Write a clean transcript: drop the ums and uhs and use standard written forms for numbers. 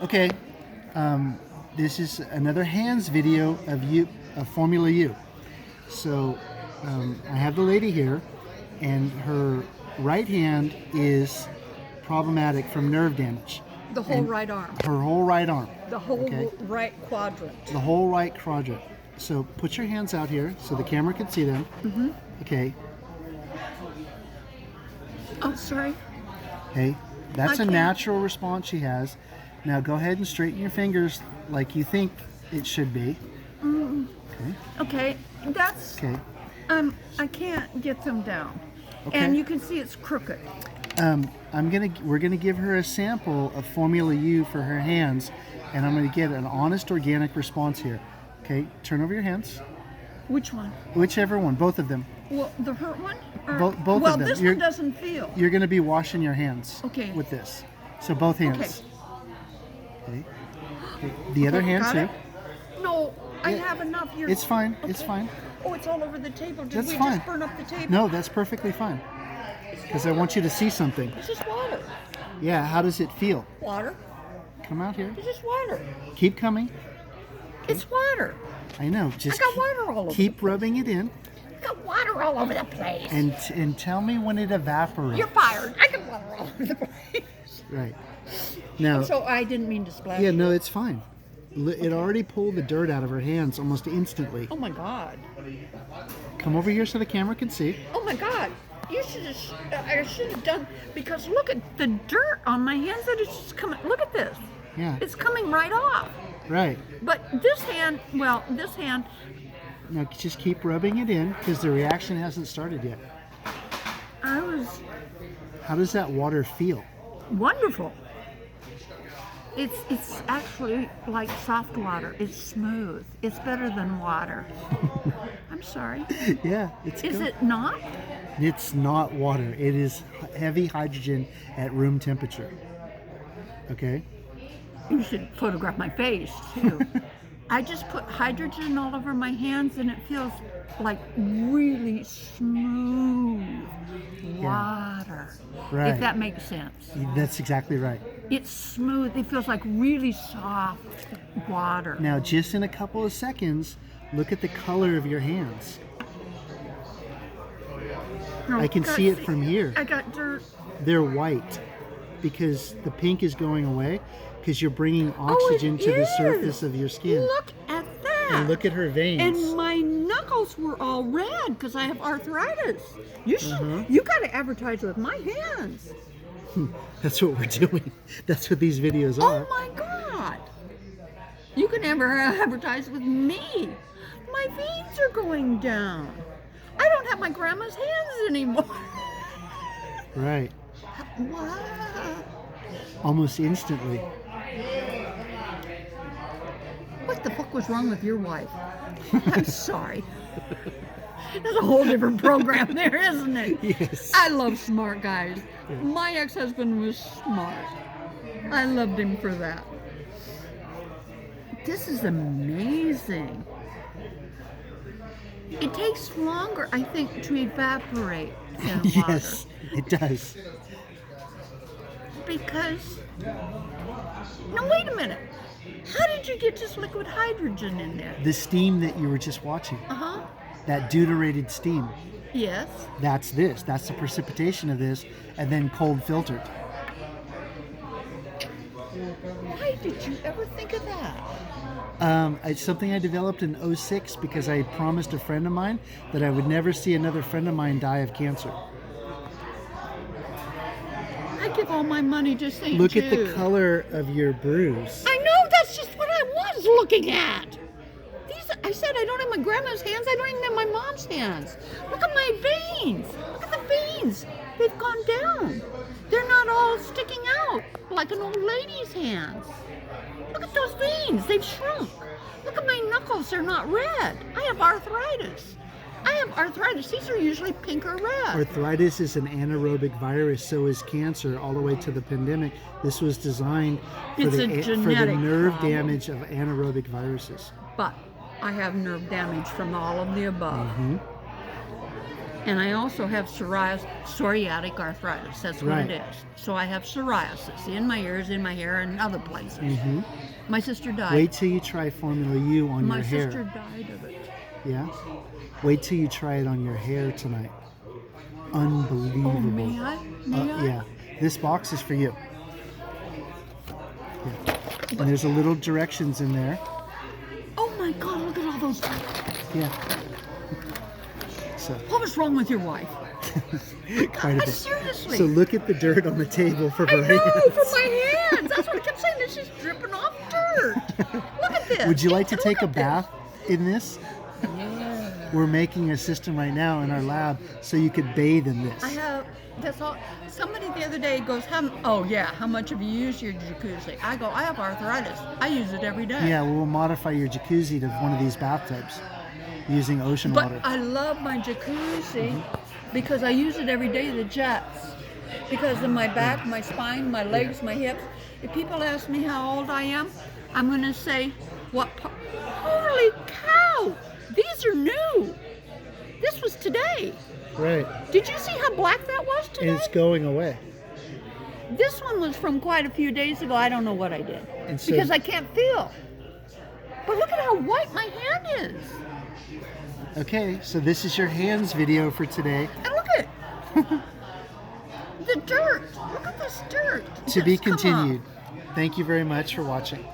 Okay, this is another hands video of Formula U. So I have the lady here, and her right hand is problematic from nerve damage. The whole right arm. Her whole right arm. The whole right quadrant. The whole right quadrant. So put your hands out here so the camera can see them. Mm-hmm. Okay. Oh, sorry. Okay. That's a natural response she has. Now go ahead and straighten your fingers like you think it should be. Mm. Okay. Okay. That's. Okay. I can't get them down. Okay. And you can see it's crooked. We're gonna give her a sample of Formula U for her hands, and I'm gonna get an honest, organic response here. Okay, turn over your hands. Which one? Whichever one, both of them. Well, the hurt one? Or, Both of them. Well, this one doesn't feel. You're gonna be washing your hands. Okay. With this, so both hands. Okay. Okay. The other hand too. No, I have enough here. It's fine. Okay. It's fine. Oh, it's all over the table. Did That's we fine. just burn up the table? No, that's perfectly fine. Because I want you to see something. It's just water. Yeah, how does it feel? Water. Come out here. It's just water. Keep coming. Okay. It's water. I know. Just I got water all over. Keep rubbing it in. I got water all over the place. And tell me when it evaporates. You're fired. I got water all over the place. Right. Now. So I didn't mean to splash. Yeah, no, it's fine. It already pulled the dirt out of her hands almost instantly. Oh my God. Come over here so the camera can see. Oh my God. You should have. I should have done, because look at the dirt on my hands that is just coming. Look at this. Yeah. It's coming right off. Right. But this hand, this hand. Now just keep rubbing it in because the reaction hasn't started yet. How does that water feel? Wonderful. It's actually like soft water. It's smooth. It's better than water. I'm sorry. Yeah, it's good. Is it not? It's not water. It is heavy hydrogen at room temperature. Okay? You should photograph my face, too. I just put hydrogen all over my hands, and it feels like really smooth water. Right. If that makes sense. That's exactly right. It's smooth. It feels like really soft water. Now, just in a couple of seconds, look at the color of your hands. No, I can see it from here. I got dirt. They're white because the pink is going away because you're bringing oxygen to the surface of your skin. Look at that. And look at her veins. And my knuckles were all red because I have arthritis. You should. You got to advertise with my hands. That's what we're doing. That's what these videos are. Oh my God. You can never advertise with me. My veins are going down. I don't have my grandma's hands anymore. Right. Wow. Almost instantly. What the fuck was wrong with your wife? I'm sorry. There's a whole different program there, isn't it? Yes. I love smart guys. Yeah. My ex-husband was smart. I loved him for that. This is amazing. It takes longer, I think, to evaporate than water. Yes, it does. Because, no, wait a minute. How did you get this liquid hydrogen in there? The steam that you were just watching. Uh-huh. That deuterated steam. Yes. That's this. That's the precipitation of this, and then cold filtered. Why did you ever think of that? It's something I developed in '06 because I promised a friend of mine that I would never see another friend of mine die of cancer. I give all my money to St. Look Jude. at the color of your bruise. I know, that's just what I was looking at. I said I don't have my grandma's hands, I don't even have my mom's hands. Look at my veins. Look at the veins. They've gone down. They're not all sticking out like an old lady's hands. Look at those veins. They've shrunk. Look at my knuckles. They're not red. I have arthritis. These are usually pink or red. Arthritis is an anaerobic virus, so is cancer, all the way to the pandemic. This was designed for the nerve damage of anaerobic viruses. But I have nerve damage from all of the above. Mm-hmm. And I also have psoriatic arthritis. That's what Right. it is. So I have psoriasis in my ears, in my hair, and other places. Mm-hmm. My sister died. Wait till you try Formula U on My your hair. sister died of it. Yeah? Wait till you try it on your hair tonight. Unbelievable. Oh, may I? May I? Yeah. This box is for you. Yeah. And there's a little directions in there. Oh my God, look at all those. Yeah. So, What was wrong with your wife? quite a bit. Seriously. So look at the dirt on the table for I her know, hands. for my hands. That's what I kept saying. It's just dripping off dirt. Look at this. Would you like to Look take a at this. bath in this? Yeah. We're making a system right now in our lab so you could bathe in this. I have, that's all. Somebody the other day goes, how much have you used your jacuzzi? I go, I have arthritis. I use it every day. Yeah, we'll modify your jacuzzi to one of these bathtubs using ocean But water. I love my jacuzzi because I use it every day, the jets. Because of my back, my spine, my legs, my hips. If people ask me how old I am, I'm going to say, holy cow! These are new. This was today. Right. Did you see how black that was today? And it's going away. This one was from quite a few days ago. I don't know what I did. And so- because I can't feel. But look at how white my hand is. Okay, so this is your hands video for today. And look at the dirt. Look at this dirt. To be Just come on. continued. Thank you very much for watching.